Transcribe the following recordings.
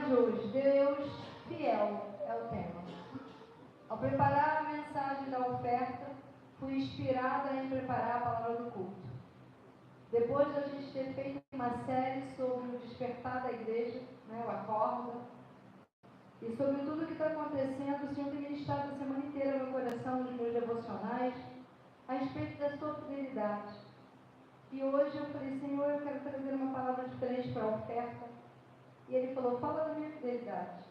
de hoje, Deus fiel, é o tema. Ao preparar a mensagem da oferta, fui inspirada em preparar a palavra do culto. Depois de a gente ter feito uma série sobre o despertar da igreja, né, o acorda, e sobre tudo o que está acontecendo, o Senhor tem ministrado a semana inteira no meu coração, nos meus devocionais, a respeito da sua fidelidade. E hoje eu falei, Senhor, eu quero trazer uma palavra diferente para a oferta. E Ele falou, fala da minha fidelidade.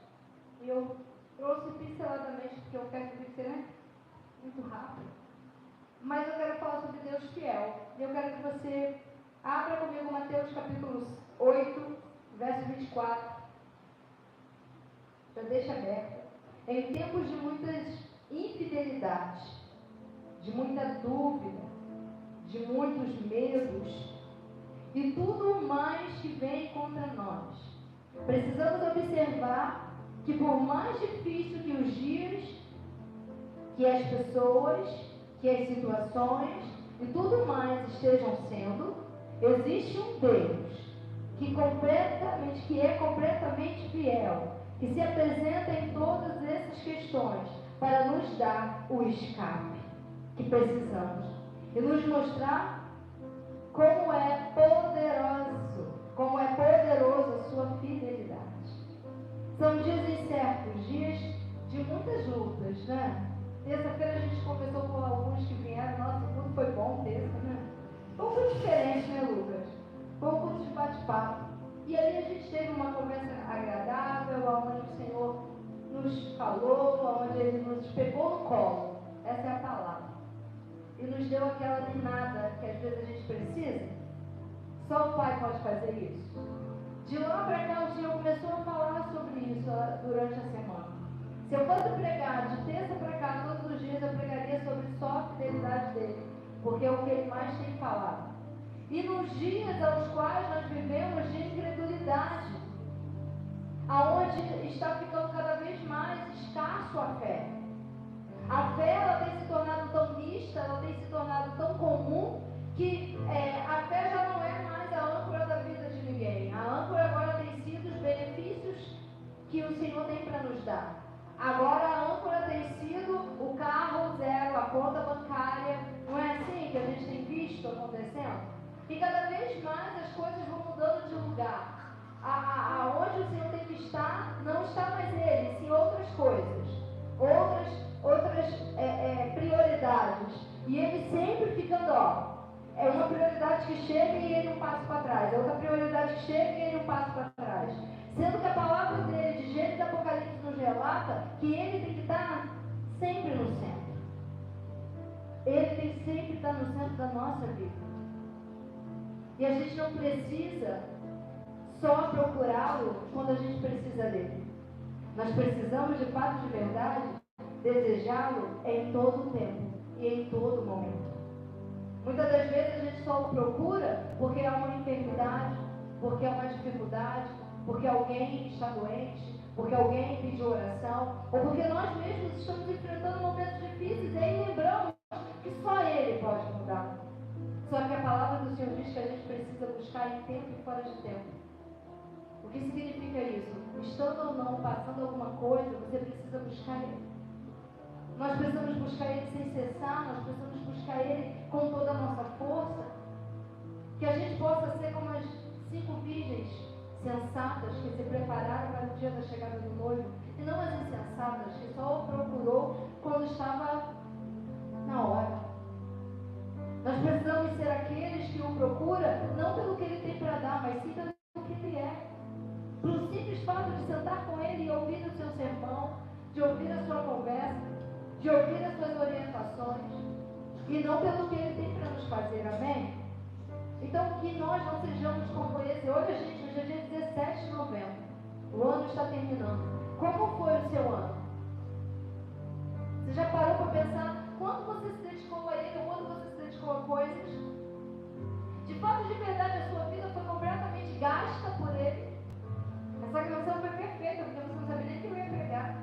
E eu trouxe pinceladamente, porque a oferta tem que ser, né, muito rápido. Mas eu quero falar sobre Deus fiel. E eu quero que você abra comigo Mateus capítulo 8, verso 24. Já deixa aberto. Em tempos de muitas infidelidades, de muita dúvida, de muitos medos e tudo mais que vem contra nós, precisamos observar que por mais difícil que os dias, que as pessoas, que as situações e tudo mais estejam sendo, existe um Deus que é completamente fiel, que se apresenta em todas essas questões para nos dar o escape que precisamos e nos mostrar como é poderoso a sua fidelidade. São dias incertos, dias de muitas lutas, né? Terça-feira a gente conversou com alguns que vieram, nossa, o culto foi bom, terça, né? Foi um pouco diferente, né, Lucas? Foi um culto de bate-papo. E ali a gente teve uma conversa agradável, onde o Senhor nos falou, onde Ele nos pegou no colo. Essa é a palavra. E nos deu aquela animada que às vezes a gente precisa. Só o Pai pode fazer isso. De lá para cá o Senhor começou a falar sobre isso durante a semana. Se eu fosse pregar de terça para cá todos os dias, eu pregaria sobre só a fidelidade dele, porque é o que ele mais tem falado. E nos dias aos quais nós vivemos de incredulidade, aonde está ficando cada vez mais escasso a fé. A fé ela tem se tornado tão mista, ela tem se tornado tão comum, que a fé já não é mais a âncora da vida de ninguém. A âncora agora tem sido os benefícios que o Senhor tem para nos dar. Agora a âncora tem sido o carro zero, a conta bancária. Não é assim que a gente tem visto acontecendo? E cada vez mais as coisas vão mudando de lugar. Aonde o Senhor tem que estar, não está mais Ele, sim outras coisas. Outras prioridades. E Ele sempre ficando, é uma prioridade que chega e Ele um passo para trás. É outra prioridade que chega e Ele um passo para trás. Sendo que a palavra dele, de Gênesis e Apocalipse, nos relata que Ele tem que estar sempre no centro. Ele tem que sempre estar no centro da nossa vida. E a gente não precisa só procurá-lo quando a gente precisa dele. Nós precisamos, de fato, de verdade, desejá-lo em todo o tempo e em todo momento. Muitas das vezes a gente só o procura porque há uma enfermidade, porque há uma dificuldade, porque alguém está doente, porque alguém pediu oração, ou porque nós mesmos estamos enfrentando momentos difíceis e aí lembramos que só Ele pode mudar. Só que a palavra do Senhor diz que a gente precisa buscar em tempo e fora de tempo. O que significa isso? Estando ou não, passando alguma coisa, você precisa buscar Ele. Nós precisamos buscar Ele sem cessar, nós precisamos buscar Ele com toda a nossa força. Que a gente possa ser como as 5 virgens sensatas que se prepararam para o dia da chegada do noivo, e não as insensatas que só o procurou quando estava na hora. Nós precisamos ser aqueles que o procuram não pelo que Ele tem para dar, mas sim pelo que Ele é. Pelo simples fato de sentar com Ele e ouvir o seu sermão, de ouvir a sua conversa, de ouvir as suas orientações, e não pelo que Ele tem para nos fazer, amém? Então, que nós não sejamos como esse. Hoje, gente, hoje é dia 17 de novembro, o ano está terminando. Como foi o seu ano? Você já parou para pensar quanto você se dedicou a Ele, ou quanto você se dedicou a coisas? De fato, de verdade, a sua vida foi completamente gasta por Ele. Essa canção foi perfeita, porque você não sabia nem que eu ia pregar.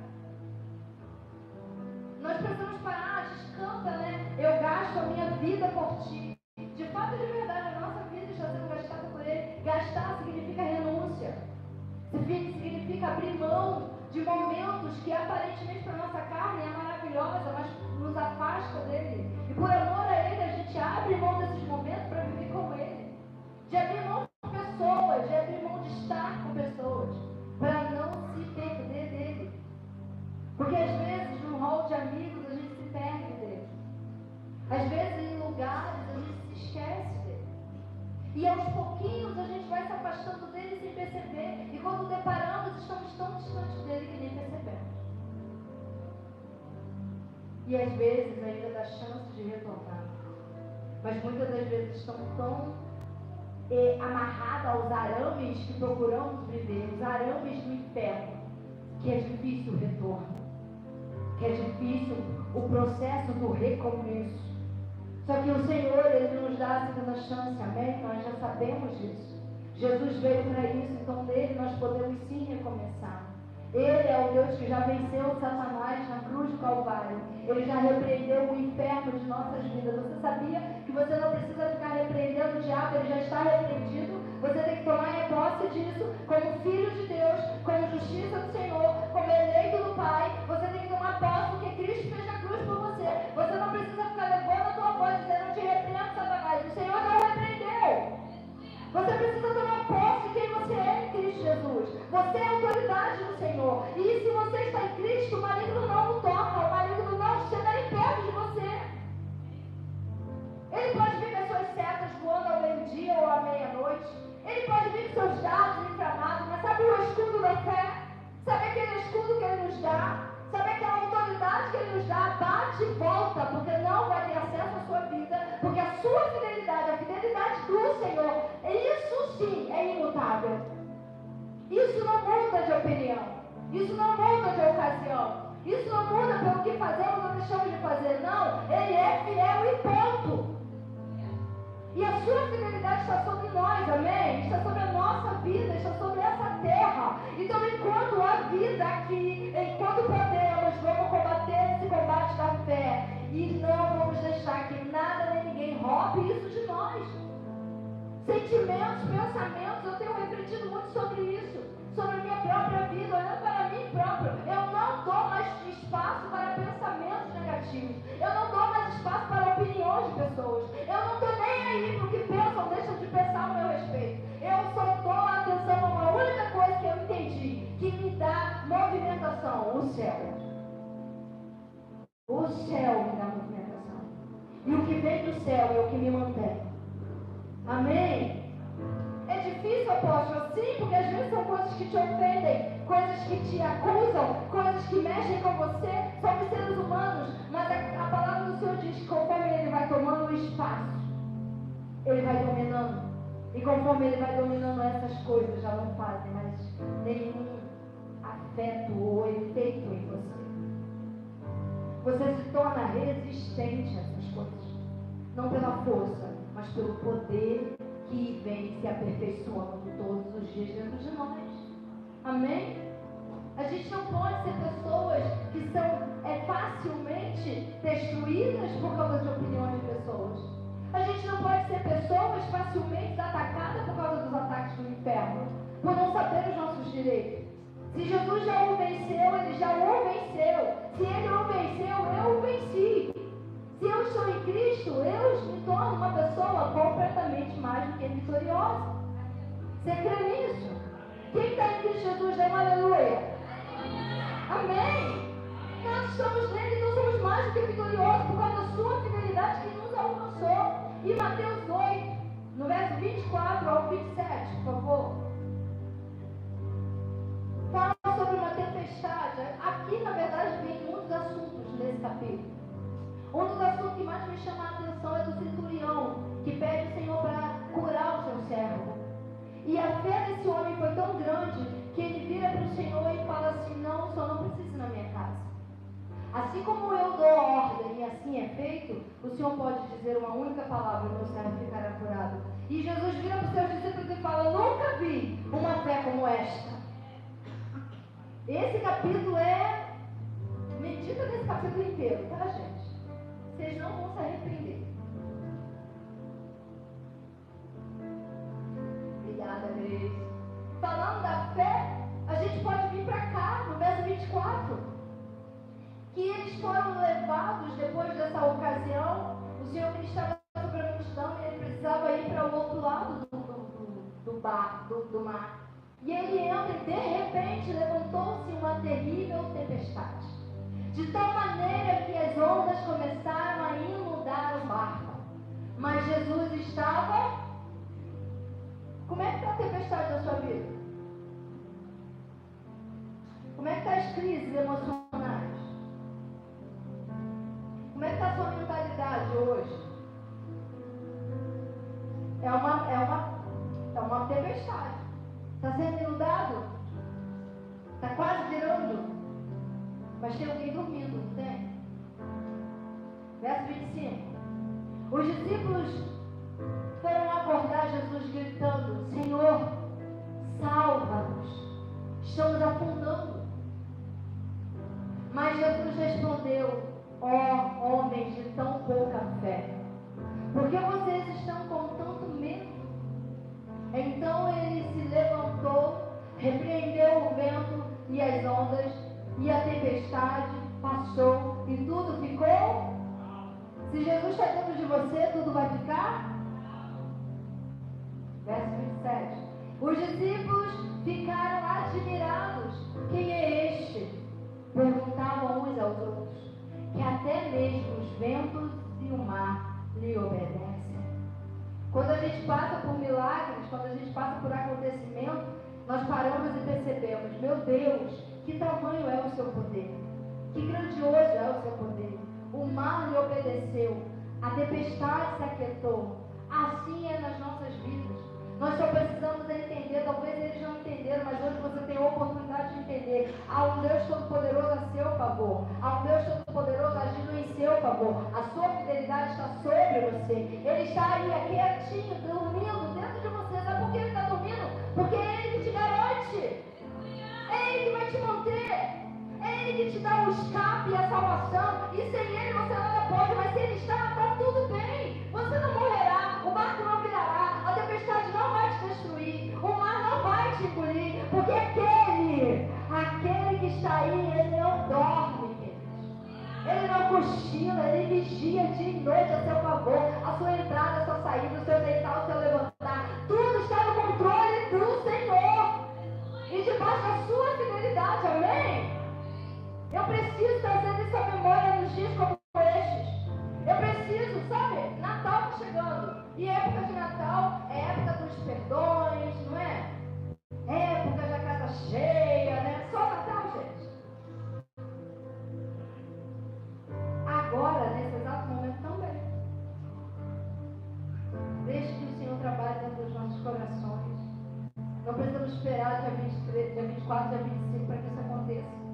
Nós precisamos parar, a gente canta, né? Eu gasto a minha vida por Ti. De fato, de verdade, a nossa vida está sendo gastada por Ele. Gastar significa renúncia. Significa significa abrir mão de momentos que aparentemente para nossa carne é maravilhosa, mas nos afasta dele. E por amor a ele, a gente abre mão desses momentos para viver com ele. De abrir mão de pessoas, de abrir mão de estar com pessoas, para não se perder dele. Porque às vezes no hall de amigos a gente se perde dele. Às vezes em lugares a gente se esquece dele. E aos pouquinhos a gente vai se afastando dele sem perceber. E quando deparamos, estamos tão distantes dele que nem percebemos. E às vezes ainda dá chance de retornar. Mas muitas das vezes estamos tão amarrados aos arames que procuramos viver, os arames do inferno, que é difícil o retorno. Que é difícil o processo do recomeço. Só que o Senhor, Ele nos dá a segunda chance, amém? Nós já sabemos disso. Jesus veio para isso, então nele nós podemos sim recomeçar. Ele é o Deus que já venceu o Satanás na cruz do Calvário. Ele já repreendeu o inferno de nossas vidas. Você sabia que você não precisa ficar repreendendo o diabo, ele já está repreendido? Você tem que tomar posse disso como filho de Deus, como justiça do Senhor, como eleito do Pai. Você tem que tomar posse do que Cristo fez na cruz por você. Você não precisa ficar levando a tua voz dizendo: não te repreendo, Satanás. O Senhor não repreendeu. Você precisa tomar posse de quem você é em Cristo Jesus. Você é a autoridade do Senhor. E se você está em Cristo, o maligno não o toca, o maligno não chega nem perto de você. Ele pode vir com as suas setas voando ao meio-dia ou à meia-noite. Ele pode vir com seus dados inflamados, mas sabe o escudo da fé? Sabe aquele escudo que ele nos dá? Sabe aquela autoridade que ele nos dá? Bate e volta, porque não vai ter acesso à sua vida, porque a sua fidelidade, a fidelidade do Senhor, isso sim é imutável. Isso não muda de opinião, isso não muda de ocasião, isso não muda pelo que fazemos ou deixamos de fazer, não. Ele é fiel e ponto. E a sua fidelidade está sobre nós, amém? Está sobre a nossa vida, está sobre essa terra. Então, enquanto há vida aqui, enquanto podemos, vamos combater esse combate da fé. E não vamos deixar que nada nem ninguém roube isso de nós. Sentimentos, pensamentos, eu tenho refletido muito sobre isso. Sobre a minha própria vida, olhando para mim próprio. Eu não dou mais espaço para pensamentos negativos. Eu não dou mais espaço para opiniões de pessoas. Eu não estou nem aí para o que pensam ou deixam de pensar no meu respeito. Eu só dou atenção a uma única coisa que eu entendi, que me dá movimentação: o céu. O céu me dá movimentação. E o que vem do céu é o que me mantém. Amém? É difícil, apóstolo? Sim, porque às vezes são coisas que te ofendem, coisas que te acusam, coisas que mexem com você. Somos seres humanos, mas a palavra do Senhor diz que conforme ele vai tomando o espaço, ele vai dominando. E conforme ele vai dominando, essas coisas já não fazem mais nenhum afeto ou efeito em você. Você se torna resistente a essas coisas. Não pela força, mas pelo poder que vem se aperfeiçoando todos os dias dentro de nós. Amém? A gente não pode ser pessoas que são facilmente destruídas por causa de opiniões de pessoas. A gente não pode ser pessoas facilmente atacadas por causa dos ataques do inferno, por não saber os nossos direitos. Se Jesus já o venceu, ele já o venceu. Se ele o venceu, eu o venci. Se eu estou em Cristo, eu me torno uma pessoa completamente mais do que vitoriosa. Você crê nisso? Quem está em Cristo Jesus, dá um aleluia. Amém? Nós estamos nele, então somos mais do que vitoriosos por causa da sua fidelidade que nos alcançou. E Mateus 8, no verso 24 ao 27, por favor. Fala sobre uma tempestade. Aqui, na verdade, vem muitos assuntos nesse capítulo. Um dos assuntos que mais me chama a atenção é do centurião, que pede o Senhor para curar o seu servo. E a fé desse homem foi tão grande que ele vira para o Senhor e fala assim: não, o Senhor não precisa ir na minha casa. Assim como eu dou a ordem e assim é feito, o Senhor pode dizer uma única palavra e o meu servo ficará curado. E Jesus vira para os seus discípulos e fala: nunca vi uma fé como esta. Esse capítulo medita nesse capítulo inteiro, tá, gente? Vocês não vão se arrepender. Obrigada, Grace. Falando da fé, a gente pode vir que eles foram levados depois dessa ocasião. O Senhor ministrava sobre a multidão e ele precisava ir para o outro lado do mar. E ele entra e de repente levantou-se uma terrível tempestade. De tal maneira que as ondas começaram a inundar o barco. Mas Jesus estava... Como é que está a tempestade da sua vida? Como é que estão as crises emocionais? Como é que está a sua mentalidade hoje? É uma tempestade. Está sendo inundado? Está quase virando? Mas tem alguém dormindo, não tem? Verso 25. Os discípulos foram acordar Jesus gritando: Senhor, salva-nos, estamos afundando. Mas Jesus respondeu: ó homens de tão pouca fé, por que vocês estão com tanto medo? Então ele se levantou, repreendeu o vento e as ondas, e a tempestade passou e tudo ficou. Se Jesus está dentro de você, tudo vai ficar? Verso 27. Os discípulos ficaram admirados. Quem é este? Perguntavam uns aos outros, que até mesmo os ventos e o mar lhe obedecem. Quando a gente passa por milagres, quando a gente passa por acontecimentos, nós paramos e percebemos: meu Deus, que tamanho é o seu poder, que grandioso é o seu poder. O mar lhe obedeceu, a tempestade se aquietou. Assim é nas nossas vidas. Nós só precisamos entender, talvez eles não entenderam, mas hoje você tem a oportunidade de entender. Há um Deus Todo-Poderoso a seu favor. Há um Deus Todo-Poderoso agindo em seu favor. A sua fidelidade está sobre você. Ele está aí, quietinho, dormindo dentro de você. Sabe por que ele está dormindo? Porque é ele que te garante. É ele que vai te manter. É ele que te dá o escape e a salvação. E sem ele você nada pode. Mas se ele está tudo bem. Você não morrerá. O barco não virará. A tempestade não vai te destruir. O mar não vai te engolir. Porque aquele que está aí, ele não dorme, queridos. Ele não cochila. Ele vigia dia e noite a seu favor. A sua entrada, a sua saída, o seu deitar, o seu levantar. Tudo está no controle do Senhor. E debaixo da sua fidelidade, amém? Eu preciso trazer isso à memória nos dias como estes. Eu preciso, sabe? Natal está chegando. E época de Natal é época dos perdões, não é? É época da casa cheia, né? Só Natal, gente. Agora, nesse exato momento também. Deixe que o Senhor trabalhe dentro dos nossos corações. Não precisamos esperar dia 23, dia 24, dia 25 para que isso aconteça.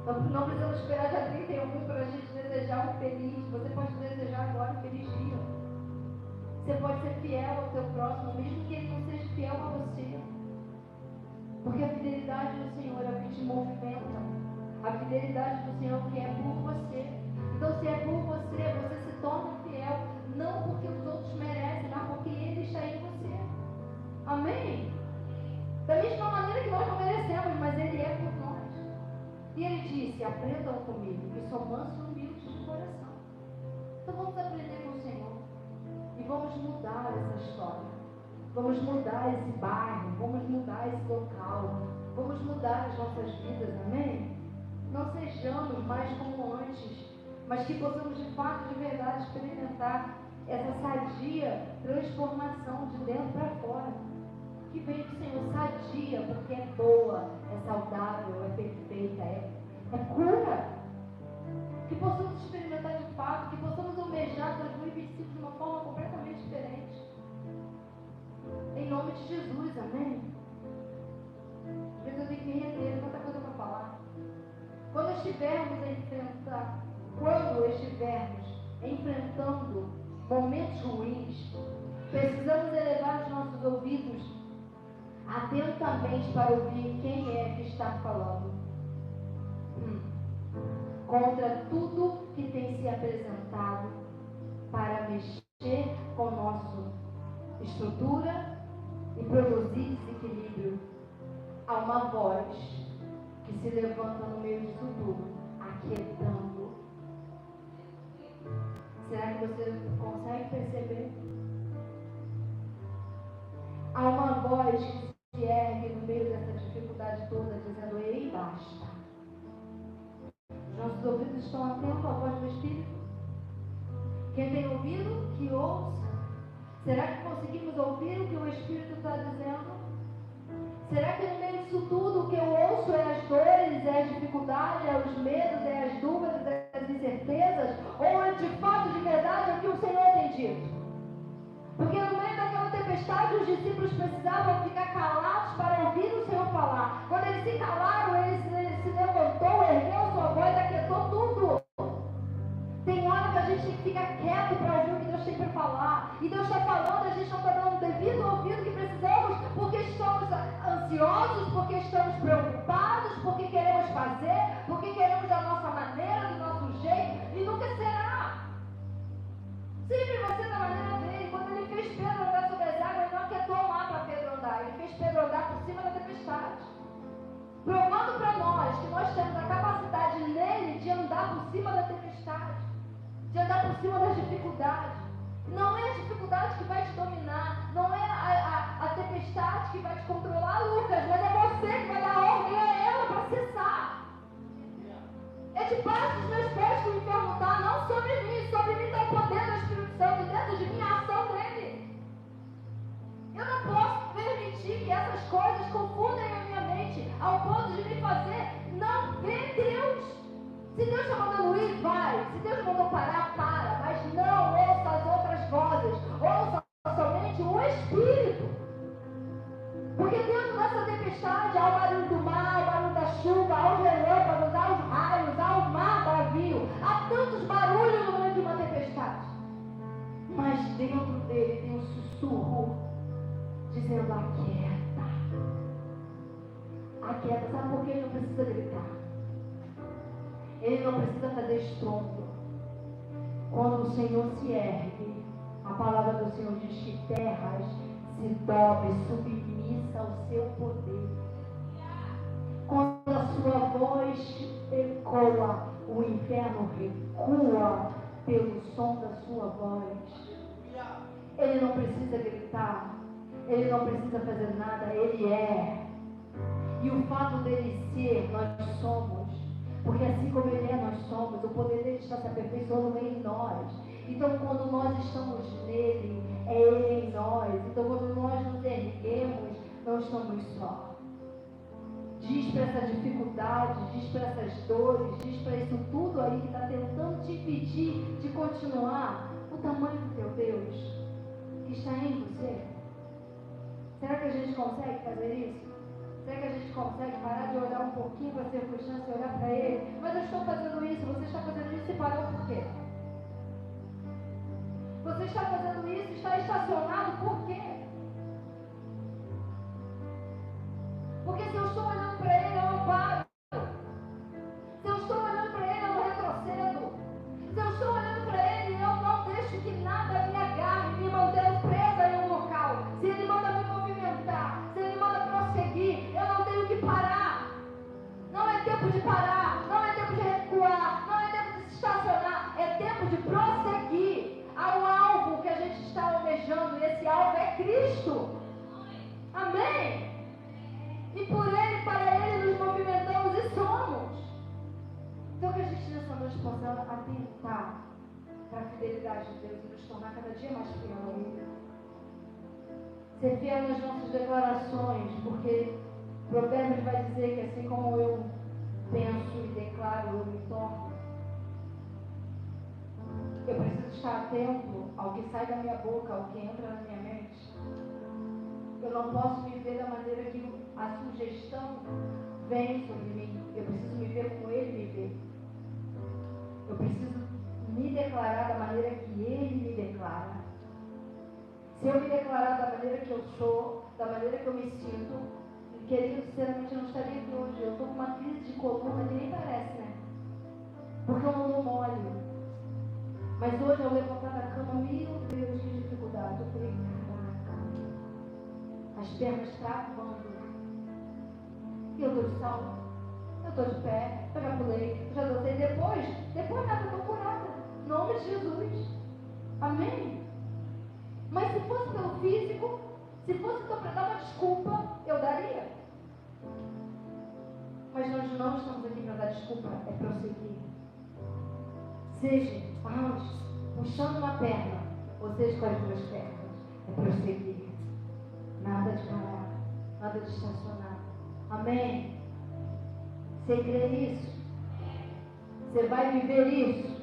Não precisamos esperar dia 31 para a gente desejar um feliz. Você pode desejar agora um feliz dia. Você pode ser fiel ao teu próximo, mesmo que ele não seja fiel a você. Porque a fidelidade do Senhor é o que te movimenta. A fidelidade do Senhor que é por você. Então, se é por você, você se torna fiel. Não porque os outros merecem, mas porque Ele está em você. Amém? Da mesma maneira que nós não merecemos, mas Ele é por nós. E Ele disse: aprendam comigo, que sou manso e humilde de coração. Então vamos aprender com o Senhor. E vamos mudar essa história. Vamos mudar esse bairro. Vamos mudar esse local. Vamos mudar as nossas vidas, amém? Não sejamos mais como antes, mas que possamos de fato, de verdade, experimentar essa sadia transformação de dentro para fora. Que vem do Senhor, sadia, porque é boa, é saudável, é perfeita, é cura. Que possamos experimentar de fato, que possamos almejar 2025 de uma forma completamente diferente. Em nome de Jesus, amém? Às vezes eu tenho que me render, tanta coisa para falar. Quando estivermos enfrentando momentos ruins, precisamos elevar os nossos ouvidos atentamente para ouvir quem é que está falando. Contra tudo que tem se apresentado para mexer com nossa estrutura e produzir desequilíbrio, há uma voz que se levanta no meio disso tudo. aquietando. Será que você consegue perceber? Há uma voz que se ergue no meio dessa dificuldade toda, dizendo: ei, basta. Os nossos ouvidos estão atentos à voz do Espírito. Quem tem ouvido, que ouça. Será que conseguimos ouvir o que o Espírito está dizendo? Será que no meio disso tudo o que eu ouço é as dores, é as dificuldades, é os medos, é as dúvidas, é as incertezas? Ou é de fato, de verdade, o que o Senhor tem dito? Porque no meio daquela tempestade os discípulos precisavam ficar calados para ouvir o Senhor falar. Quando eles se calaram, ele se levantou, ergueu sua voz, aquietou tudo. Tem hora que a gente tem que ficar quieto para ouvir o que Deus tem para falar. E Deus está falando, a gente não está dando o devido ouvido que precisamos, porque estamos ansiosos, porque estamos preocupados, porque queremos fazer, porque queremos da nossa maneira, do nosso jeito, e nunca será. Sempre vai ser da maneira dele. Quando ele fez Pedro andar sobre as águas, ele não aquietou o mar para Pedro andar, ele fez Pedro andar por cima da tempestade. Provando para nós que nós temos a capacidade nele de andar por cima da tempestade, de andar por cima das dificuldades. Não é a dificuldade que vai te dominar, não é a tempestade que vai te controlar, Lucas, mas é você que vai dar ordem a ela para cessar. É debaixo dos meus pés que o inferno está, não sobre mim está o poder do Espírito Santo, dentro de mim a ação dele. Eu não posso permitir que essas coisas confundem a minha mente ao ponto de me fazer não ver Deus. Se Deus está mandando ir, vai. Se Deus mandou parar, para. Mas não ouça as outras vozes. Ouça somente o Espírito. Porque dentro dessa tempestade há o barulho do mar, há o barulho da chuva, há os relâmpagos, há os raios, há o mar bravio. Há tantos barulhos no meio de uma tempestade. Mas dentro dele tem um sussurro dizendo: aquieta. Aquieta. Sabe por que ele não precisa gritar? Ele não precisa fazer estrondo. Quando o Senhor se ergue, a palavra do Senhor diz que terras se dobrem, submissa ao seu poder. Quando a sua voz ecoa, o inferno recua pelo som da sua voz. Ele não precisa gritar, ele não precisa fazer nada, ele é. E o fato dele ser, nós somos. Porque assim como ele é, nós somos. O poder dele está se aperfeiçoando em nós. Então quando nós estamos nele, é ele em nós. Então quando nós nos erguemos, não estamos só. Diz para essa dificuldade, diz para essas dores, diz para isso tudo aí que está tentando te impedir de continuar, o tamanho do teu Deus que está em você. Será que a gente consegue fazer isso? Será que a gente consegue parar de olhar um pouquinho para a circunstância e olhar para ele? Mas eu estou fazendo isso, você está fazendo isso e parou por quê? Você está fazendo isso, está estacionado por quê? Porque se eu estou olhando para ele, eu não paro. Se eu estou olhando para ele, eu não retrocedo. Se eu estou olhando para ele, eu não deixo que nada me agarre, me mantendo presa em um local. Se ele manda me movimentar, se ele manda prosseguir, eu não tenho que parar. Não é tempo de parar, não é tempo de recuar, não é tempo de se estacionar, é tempo de prosseguir. Há um alvo que a gente está almejando, e esse alvo é Cristo. Amém? E por ele, para ele, nos movimentamos e somos. Então que a gente nessa noite possa atentar para a fidelidade de Deus e nos tornar cada dia mais fiel a Ele. Ser fiel nas nossas declarações, porque Provérbios vai dizer que assim como eu penso e declaro, eu me torno. Eu preciso estar atento ao que sai da minha boca, ao que entra na minha mente. Eu não posso me ver da maneira que a sugestão vem sobre mim. Eu preciso me ver como Ele me vê. Eu preciso me declarar da maneira que Ele me declara. Se eu me declarar da maneira que eu sou, da maneira que eu me sinto, querido, sinceramente eu não estaria aqui hoje. Eu estou com uma crise de coluna que nem parece, né? Porque eu não dou mole. Mas hoje eu levantar da cama, meu Deus, que dificuldade. Eu falei, caraca, as pernas travando. Eu dou salto, eu estou de pé, eu já pulei, eu já dancei. Depois nada, eu estou curada. Em nome de Jesus. Amém? Mas se fosse pelo físico, se fosse para dar uma desculpa, eu daria. Mas nós não estamos aqui para dar desculpa, é prosseguir. Seja puxando uma perna, ou seja com as duas pernas, é prosseguir. Nada de parar, nada de estacionar. Amém? Você crê nisso? Você vai viver isso?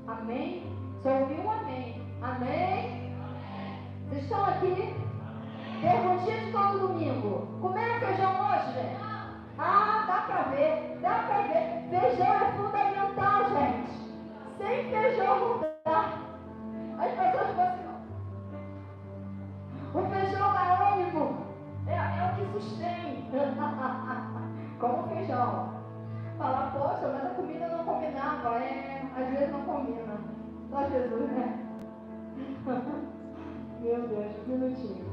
Amém? Só ouviu um amém? Amém? Vocês estão aqui? Perguntinha de todo domingo. Comeram feijão hoje, gente? Dá pra ver. Dá pra ver. Feijão é fundamental, gente. Sem feijão não dá. As pessoas ficam assim, ó. O feijão dá ânimo. É o que sustém. Como feijão. Falar, poxa, mas a comida não combinava. Às vezes não combina. Só Jesus, né? Meu Deus, um minutinho.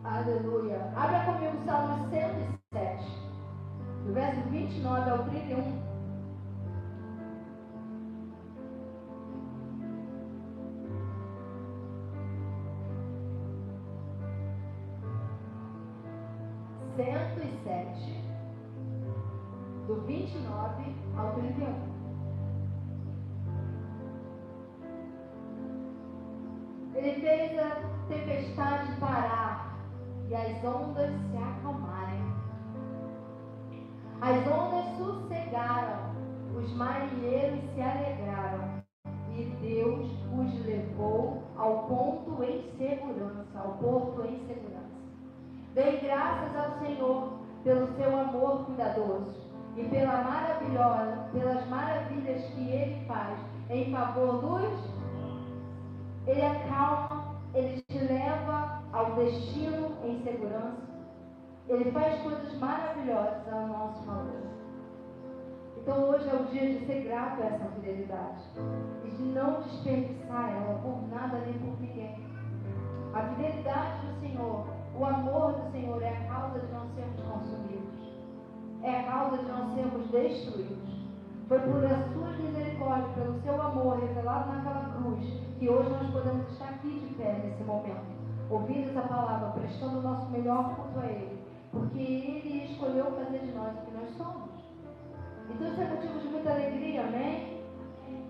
Aleluia. Abra comigo o Salmo 107, do verso 29 ao 31. Do 29 ao 31. Ele fez a tempestade parar e as ondas se acalmarem. As ondas sossegaram, os marinheiros se alegraram, e Deus os levou ao ponto em segurança, ao porto em segurança. Dei graças ao Senhor pelo seu amor cuidadoso e pelas maravilhas que Ele faz em favor dos. Ele acalma, Ele te leva ao destino em segurança. Ele faz coisas maravilhosas ao nosso favor. Então hoje é o dia de ser grato a essa fidelidade e de não desperdiçar ela por nada nem por ninguém. A fidelidade do Senhor, o amor do Senhor é a causa de não sermos consumidos. É a causa de não sermos destruídos. Foi por as suas misericórdias, pelo seu amor revelado naquela cruz, que hoje nós podemos estar aqui de pé nesse momento, ouvindo essa palavra, prestando o nosso melhor culto a Ele, porque Ele escolheu fazer de nós o que nós somos. Então isso é motivo de muita alegria, amém?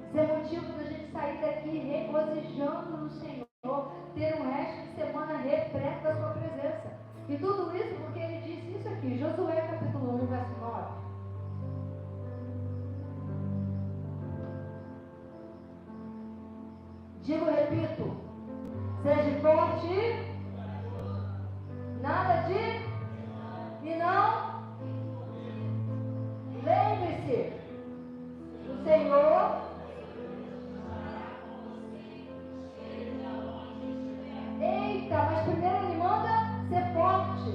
Isso é motivo da gente sair daqui regozijando no Senhor, ter um resto de semana repleto da sua presença. E tudo isso porque Ele disse isso aqui, Josué capítulo 1, verso 9. Digo, repito, seja forte, nada de, e não, lembre-se, o Senhor, eita, mas primeiro Ele manda ser forte,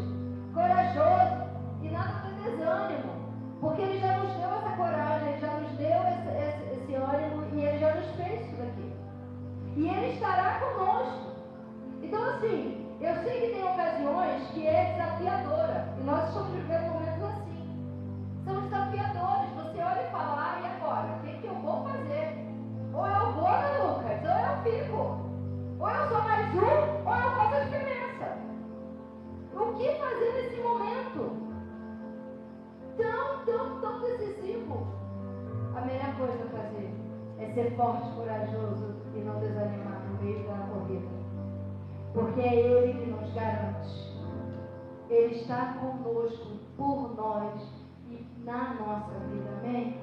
corajoso, e nada de desânimo, porque Ele já nos deu essa coragem, Ele já nos deu esse ânimo, e Ele já nos fez isso daqui. E Ele estará conosco. Então assim, eu sei que tem ocasiões que é desafiadora. E nós estamos vivendo momentos assim. São desafiadores. Você olha e fala, e agora? O que eu vou fazer? Ou eu vou, né, Lucas? Ou eu fico. Ou eu sou mais um, ou eu faço a diferença. O que fazer nesse momento? Tão decisivo. A melhor coisa a fazer é ser forte, corajoso e não desanimar no meio da corrida. Porque é Ele que nos garante. Ele está conosco, por nós e na nossa vida. Amém?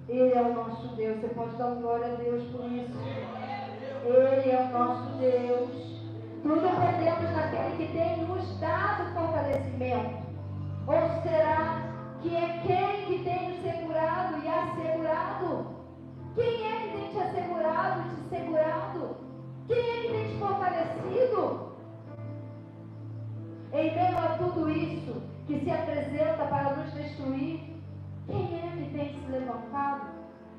Ele é o nosso Deus. Você pode dar glória a Deus por isso. Ele é o nosso Deus. Tudo podemos naquele que tem nos dado fortalecimento. Ou será que é quem que tem nos segurado e assegurado? Quem é que tem te assegurado e te segurado? Quem é que tem te fortalecido? Em meio a tudo isso que se apresenta para nos destruir, quem é que tem se levantado?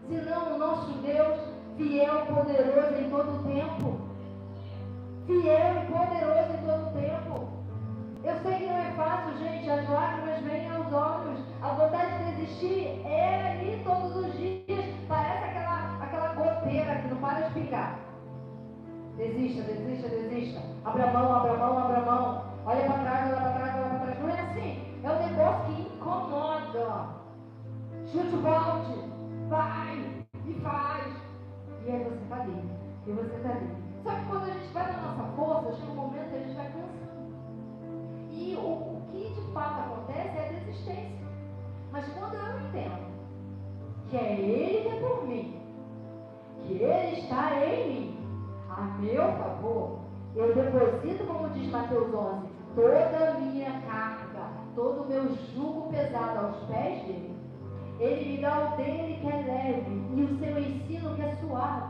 Senão o nosso Deus, fiel, poderoso em todo o tempo. fiel e poderoso em todo o tempo. Eu sei que não é fácil, gente, as lágrimas vêm aos olhos, a vontade de desistir é ali todos os dias, parece aquela goteira que não para de pingar. Desista, desista, desista. Abra mão, abra mão, abra mão. Olha para trás, olha para trás, olha para trás. Não é assim. É um negócio que incomoda. Chute o balde. Vai e faz. E aí você está ali. E você está ali. Só que quando a gente vai na nossa força, chega um momento que a gente vai cansando. E o que de fato acontece é a desistência. Mas quando eu entendo que é Ele que é por mim, que Ele está em mim, a meu favor, eu deposito, como diz Mateus 11, toda a minha carga, todo o meu jugo pesado aos pés dele. Ele me dá o dele que é leve e o seu ensino que é suave,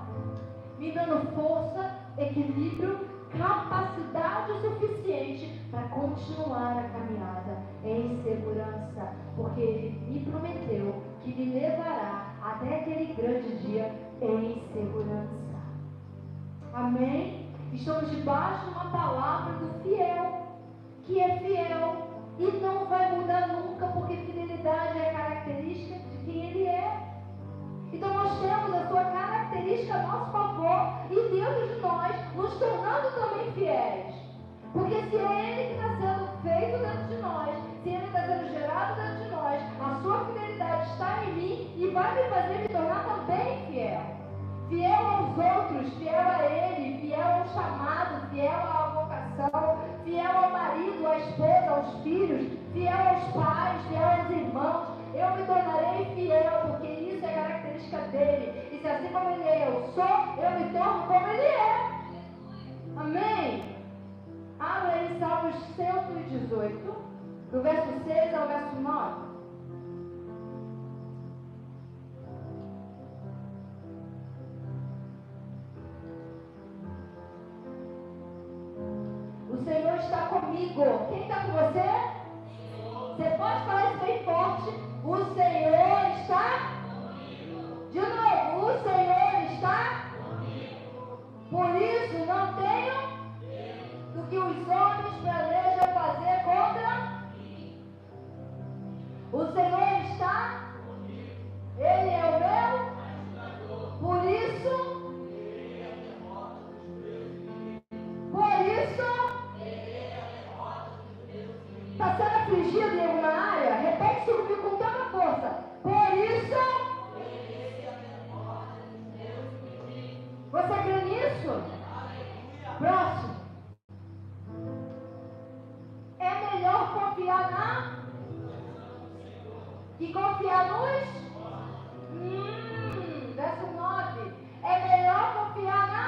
me dando força, equilíbrio, capacidade suficiente para continuar a caminhada em segurança, porque Ele me prometeu que me levará até aquele grande dia em segurança. Amém? Estamos debaixo de uma palavra do fiel, que é fiel e não vai mudar nunca, porque fidelidade é característica de quem Ele é. Então nós temos a sua característica a nosso favor e dentro de nós, nos tornando também fiéis. Porque se é Ele que está sendo feito dentro de nós, se Ele está sendo gerado dentro de nós, a sua fidelidade está em mim e vai me fazer me tornar também fiel. Fiel aos outros, fiel a Ele, fiel ao chamado, fiel à vocação, fiel ao marido, à esposa, aos filhos, fiel aos pais, fiel aos irmãos. Eu me tornarei fiel, porque isso é característica dele. E se assim como Ele é, eu sou, eu me torno como Ele é. Amém? Abra aí Salmos 118, do verso 6 ao verso 9. O Senhor está comigo. Quem está com você? Você pode falar isso bem forte. O Senhor está comigo. De novo, o Senhor está comigo. Por isso não tenho do que os homens planejam fazer contra mim. O Senhor está comigo. Ele é o meu. Por isso. Está sendo afligido em alguma área? Repete isso comigo com toda a força. Por isso, você crê nisso? Próximo. É melhor confiar na que confiar nos? Verso 9. É melhor confiar na?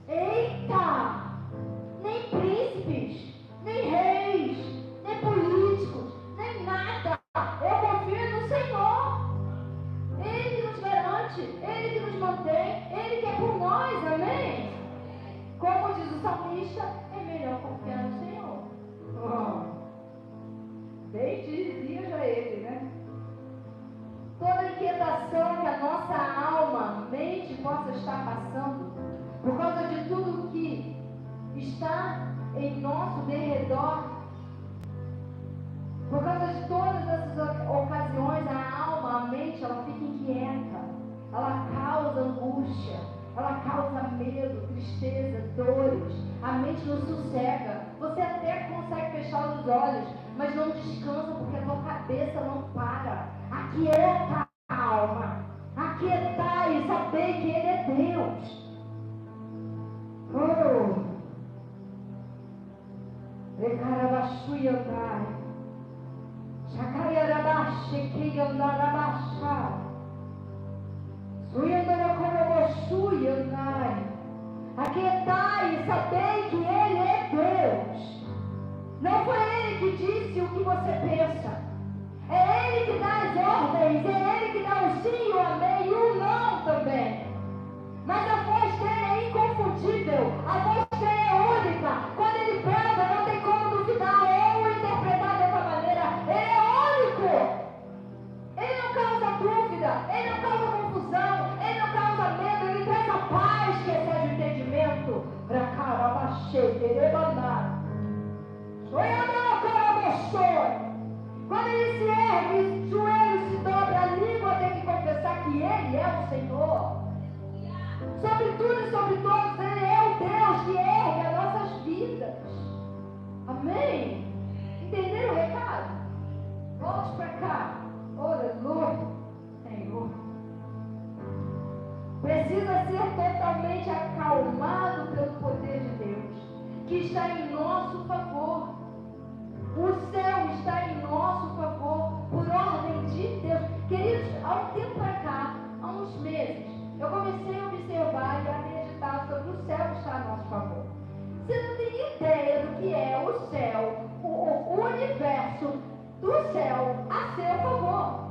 Eita! Nem príncipes, nem reis, nem políticos, nem nada. Eu confio no Senhor. Ele que nos garante, Ele que nos mantém, Ele que é por nós, amém? Como diz o salmista, é melhor confiar no Senhor. Bem dizia já ele, né? Toda inquietação que a nossa alma, mente possa estar passando, por causa de tudo que está em nosso derredor, por causa de todas essas ocasiões, a alma, a mente, ela fica inquieta, ela causa angústia, ela causa medo, tristeza, dores, a mente não sossega, você até consegue fechar os olhos, mas não descansa porque a tua cabeça não para. Aquieta a alma, aquietai e saber que Ele é Deus. Recarabashuyanai, Shakayarabashi, Kiyandarabasha, Suyandarakorabashuyanai. Aquietai e sabei que Ele é Deus. Não foi Ele que disse o que você pensa. É Ele que dá as ordens, é Ele que dá o sim, o amém e o não também. Mas a voz dele é inconfundível, a voz dele é única. Quando Ele brada, não tem como duvidar ou interpretar de outra maneira. Ele é único. Ele não causa dúvida, Ele não causa confusão, Ele não causa medo, Ele traz a Quando ele se ergue, joelho se dobra, a língua tem que confessar que ele é o Senhor. Sobre tudo e sobre todos, ele é o Deus que ergue as nossas vidas. Amém? Entenderam o recado? Volte para cá. Aleluia. Senhor. Precisa ser totalmente acalmado pelo poder de Deus, que está em nosso favor. O céu está em nosso favor, por ordem de Deus. Queridos, há um tempo para cá, há uns meses, eu comecei a observar e a meditar sobre o céu que está a nosso favor. Você não tem ideia do que é o céu, o universo do céu a seu favor.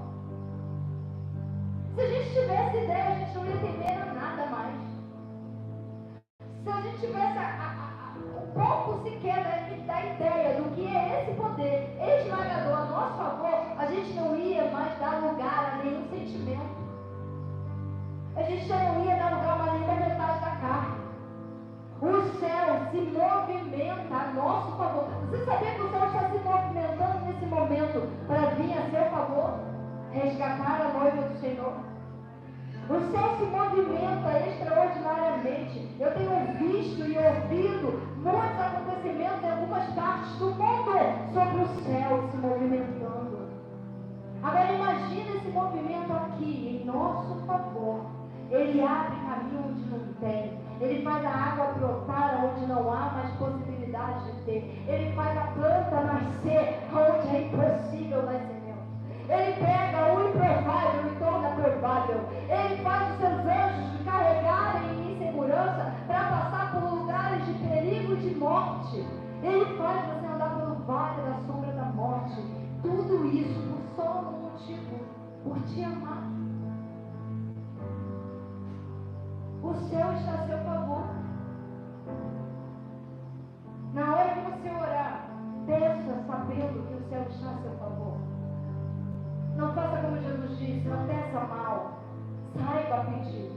Se a gente tivesse ideia, a gente não ia temer nada mais. Se a gente tivesse um pouco sequer da ideia do que é esse poder esmagador a nosso favor, a gente não ia mais dar lugar a nenhum sentimento. A gente já não ia dar lugar a nenhuma vontade da carne. O céu se movimenta a nosso favor. Você sabia que o céu está se movimentando nesse momento para vir a seu favor? Resgatar a noiva do Senhor. O céu se movimenta extraordinariamente. Eu tenho visto e ouvido muitos acontecimentos em algumas partes do mundo sobre o céu se movimentando. Agora imagine esse movimento aqui em nosso favor. Ele abre caminho onde não tem. Ele faz a água brotar onde não há mais possibilidade de ter. Ele faz a planta nascer onde é impossível nascimento. Ele pega o improvável e torna provável. Ele faz os seus anjos carregarem em segurança para passar por lugares de perigo e de morte. Ele faz você andar pelo vale da sombra da morte. Tudo isso por só um motivo: por te amar. O céu está a seu favor. Na hora que você orar, peça sabendo que o céu está a seu favor. Não faça como Jesus disse, não peça mal. Saiba pedir.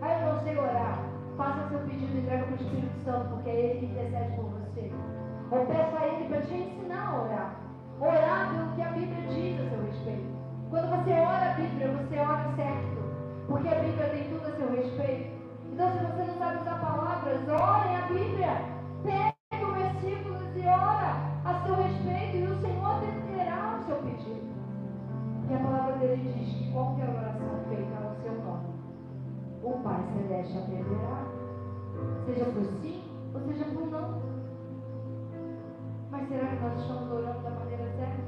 Aí eu não sei orar. Faça seu pedido e entrega para o Espírito Santo, porque é Ele que intercede por você. Ou peça a Ele para te ensinar a orar. Orar pelo que a Bíblia diz a seu respeito. Quando você ora a Bíblia, você ora certo. Porque a Bíblia tem tudo a seu respeito. Então, se você não sabe usar palavras, ore a Bíblia. Pegue os versículos e ora a seu respeito. E o Senhor atenderá o seu pedido. E a palavra dele diz que qualquer oração feita ao seu nome, o Pai Celeste atenderá. Seja por sim ou seja por não. Mas será que nós estamos orando da maneira certa?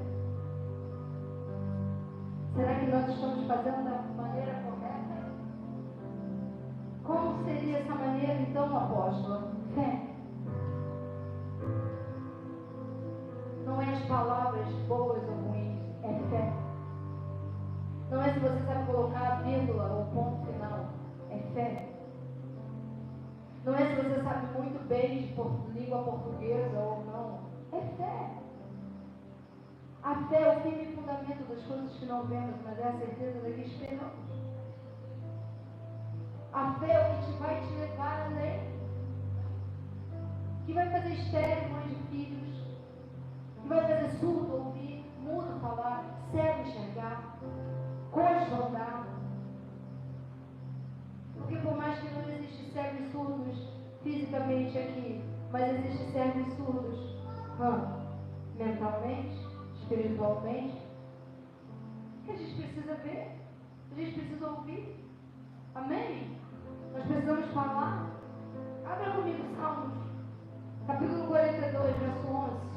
Será que nós estamos fazendo da maneira correta? Como seria essa maneira então, apóstolo? Fé. Não é as palavras boas ou ruins, é fé. Não é se você sabe colocar a vírgula ou ponto final, é fé. Não é se você sabe muito bem de língua portuguesa ou não, é fé. A fé é o firme fundamento das coisas que não vemos, mas é a certeza da que esperamos. A fé é o que vai te levar além, que vai fazer estéril mãe de filhos, que vai fazer surdo ouvir, mudo falar, cego enxergar, coxo andar. Porque por mais que não existe cegos e surdos fisicamente aqui, mas existe cegos e surdos mentalmente, espiritualmente, que a gente precisa ver, a gente precisa ouvir. Amém? Nós precisamos falar. Abra comigo Salmos, capítulo 42, verso 11.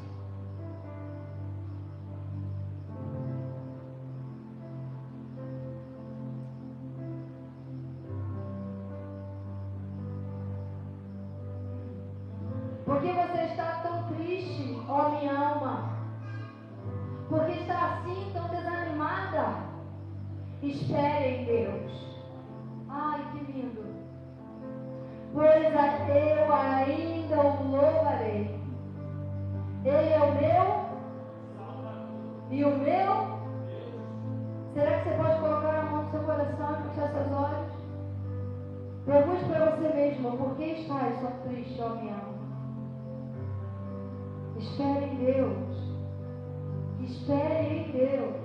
Por que você está tão triste, ó minha alma? Por que está assim, tão desanimada? Espere em Deus. Ai, que lindo. Pois eu ainda o louvarei. Ele é o meu e o meu. Será que você pode colocar a mão no seu coração e fechar seus olhos? Pergunte para você mesmo: por que estás tão triste, ó minha alma? Espere em Deus. Espere em Deus.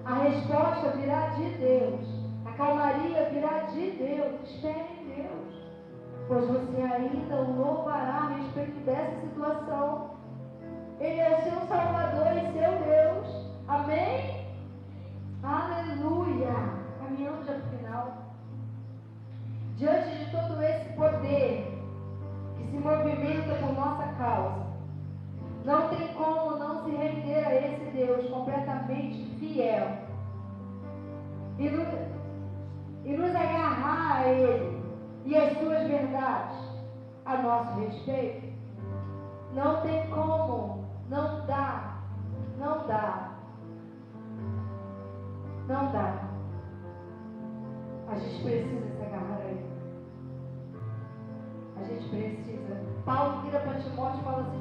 A resposta virá de Deus. A calmaria virá de Deus. Espere em Deus. Pois você ainda o louvará a respeito dessa situação. Ele é o seu Salvador e seu Deus. Amém? Aleluia. Caminhando já para o final. Diante de todo esse poder que se movimenta por nossa causa, não tem como não se render a esse Deus completamente fiel e nos agarrar a Ele e as suas verdades a nosso respeito. Não tem como, não dá. A gente precisa se agarrar a Ele. A gente precisa. Paulo vira para Timóteo e fala assim: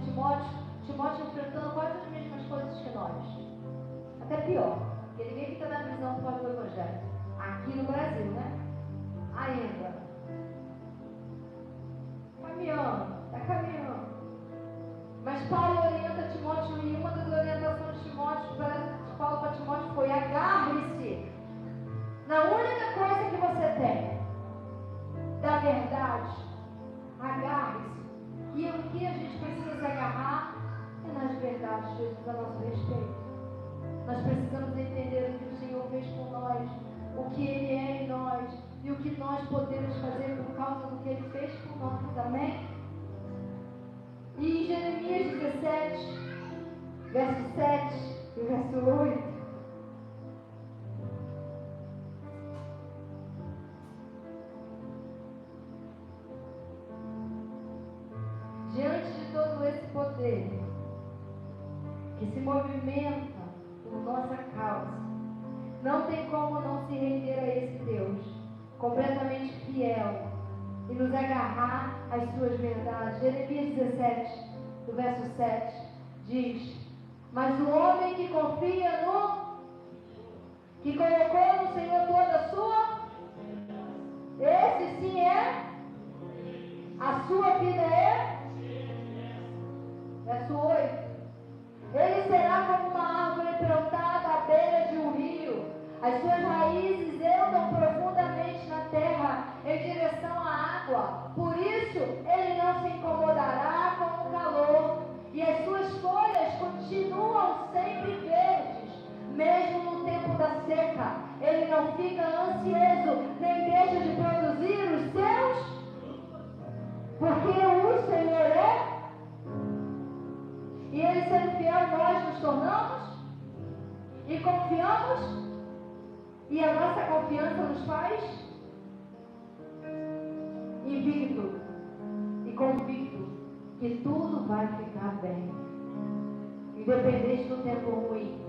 Timóteo enfrentando quase as mesmas coisas que nós. Até pior, porque ninguém fica na prisão por causa do Evangelho. Aqui no Brasil, né? Ainda. Está caminhando. Mas Paulo orienta Timóteo, e uma das orientações de Paulo para Timóteo foi: agarre-se na única coisa que você tem, da verdade. Agarre-se. E o que a gente precisa se agarrar é nas verdades de Jesus a nosso respeito. Nós precisamos entender o que o Senhor fez por nós, o que Ele é em nós e o que nós podemos fazer por causa do que Ele fez por nós. Amém? E em Jeremias 17, verso 7 e verso 8. Diante de todo esse poder que se movimenta por nossa causa, não tem como não se render a esse Deus completamente fiel e nos agarrar às suas verdades. Jeremias 17, do verso 7, diz: mas o homem que confia que colocou no Senhor toda a sua, esse sim é, a sua vida é, verso 8, ele será como uma árvore plantada à beira de um rio, as suas raízes andam profundamente na terra, em direção à água, por isso ele não se incomodará com o calor, e as suas folhas continuam sempre verdes, mesmo no tempo da seca. Ele não fica ansioso, nem deixa de produzir os seus, porque o Senhor é, e Ele sendo fiel, nós nos tornamos e confiamos, e a nossa confiança nos faz invicto e convicto que tudo vai ficar bem, independente do tempo ruim,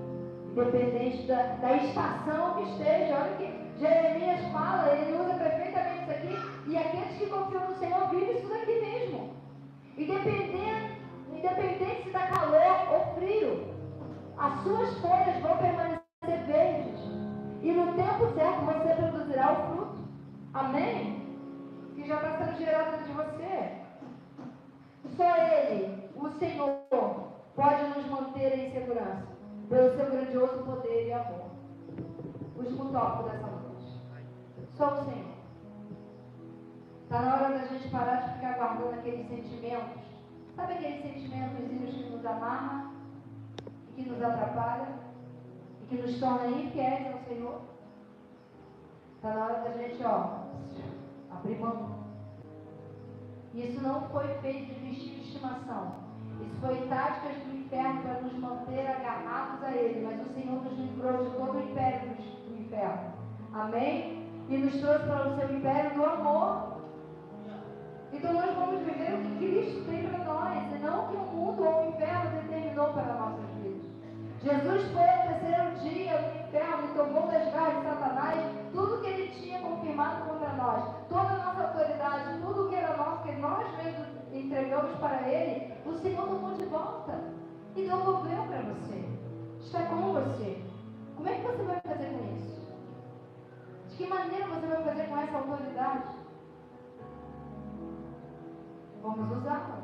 independente da estação que esteja. Olha o que Jeremias fala, ele usa perfeitamente isso aqui, e aqueles que confiam no Senhor vivem isso daqui mesmo, independente se dá calor ou frio, as suas folhas vão permanecer verdes, e no tempo certo você produzirá o fruto. Amém? Que já está sendo gerado dentro de você. Só Ele, o Senhor, pode nos manter em segurança, pelo seu grandioso poder e amor. Último tópico dessa noite. Só o Senhor. Está na hora da gente parar de ficar guardando aqueles sentimentos. Sabe aqueles sentimentos que nos amarram e que nos atrapalham e que nos tornam infiéis ao Senhor? Está na hora da gente, abrir mão. Isso não foi feito de bichinho de estimação. Isso foi táticas do inferno para nos manter agarrados a Ele. Mas o Senhor nos livrou de todo o império do inferno. Amém? E nos trouxe para o seu império do amor. Então nós vamos viver o que Cristo tem para nós, e não o que o mundo ou o inferno determinou para nossas vidas. Jesus foi ao terceiro dia no inferno e tomou das garras de Satanás tudo que ele tinha confirmado contra nós, toda a nossa autoridade, tudo que era nosso, que nós mesmos entregamos para ele, o Senhor tomou de volta e devolveu para você. Está com você. Como é que você vai fazer com isso? De que maneira você vai fazer com essa autoridade? Vamos usá-la.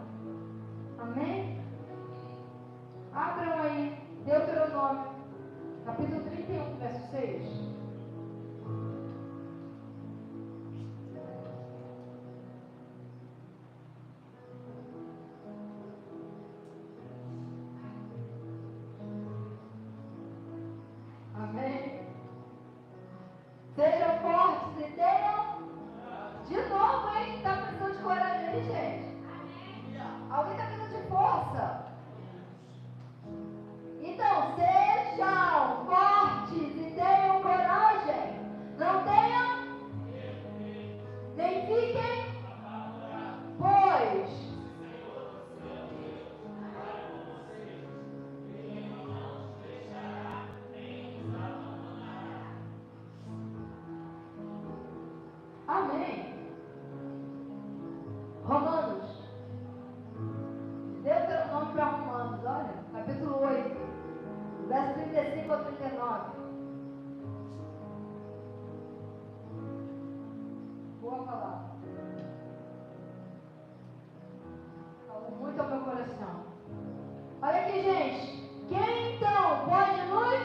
Amém? Abram aí, Deuteronômio, capítulo 31, verso 6. Amém? Sejam fortes e tenham. De novo, hein? Está precisando de coragem aí, gente? Alguém está precisando de força? Então, sejam fortes e tenham coragem. Não tenham, nem fiquem, pois. Amém. Romanos. Deuteronômio para Romanos, olha, capítulo 8, verso 35 a 39. Boa palavra. Falou muito ao meu coração. Olha aqui, gente. Quem então pode nos?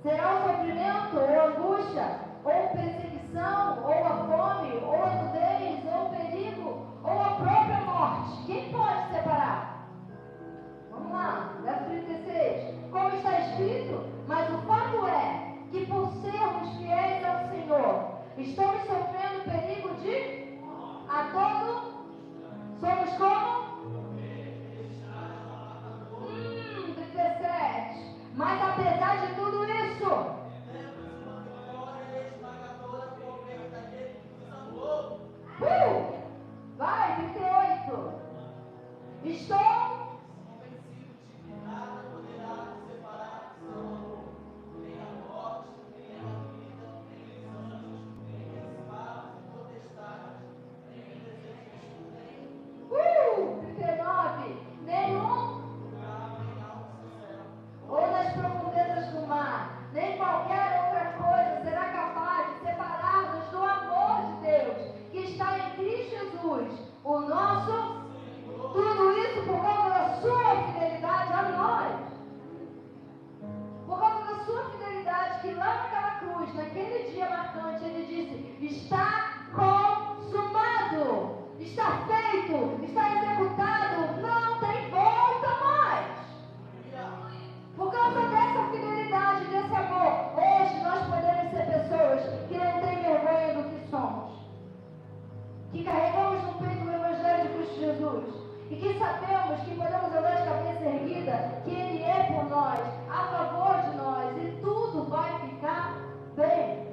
Será o sofrimento, ou angústia, ou perseguição, ou a fome, ou a nudez, ou o perigo, ou a própria morte? Quem pode separar? Vamos lá, verso 36. Como está escrito, mas o fato é que por sermos fiéis ao Senhor, estamos sofrendo perigo de a todo. Somos como? 17. Mas apesar de tudo isso, vai, 38. Estou nem a morte, nem a vida, nem os anjos, nem principados, potestades, nem desejos, nem 39. Nenhum ou nas profundezas do mar, nem qualquer outra coisa será capaz de separar-nos do amor de Deus que está em Cristo Jesus, o nosso. Tudo isso por causa da sua fidelidade a nós. Por causa da sua fidelidade, que lá naquela cruz, naquele dia marcante, ele disse: está consumado, está feito, está executado, não tem volta mais. Por causa dessa fidelidade, desse amor, hoje nós podemos ser pessoas que não têm vergonha do que somos, que carregamos no peito o Evangelho de Cristo Jesus e que sabemos que podemos andar de cabeça erguida, que Ele é por nós, a favor de nós, e tudo vai ficar bem.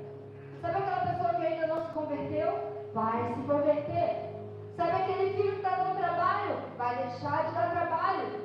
Sabe aquela pessoa que ainda não se converteu? Vai se converter. Sabe aquele filho que está dando trabalho? Vai deixar de dar trabalho.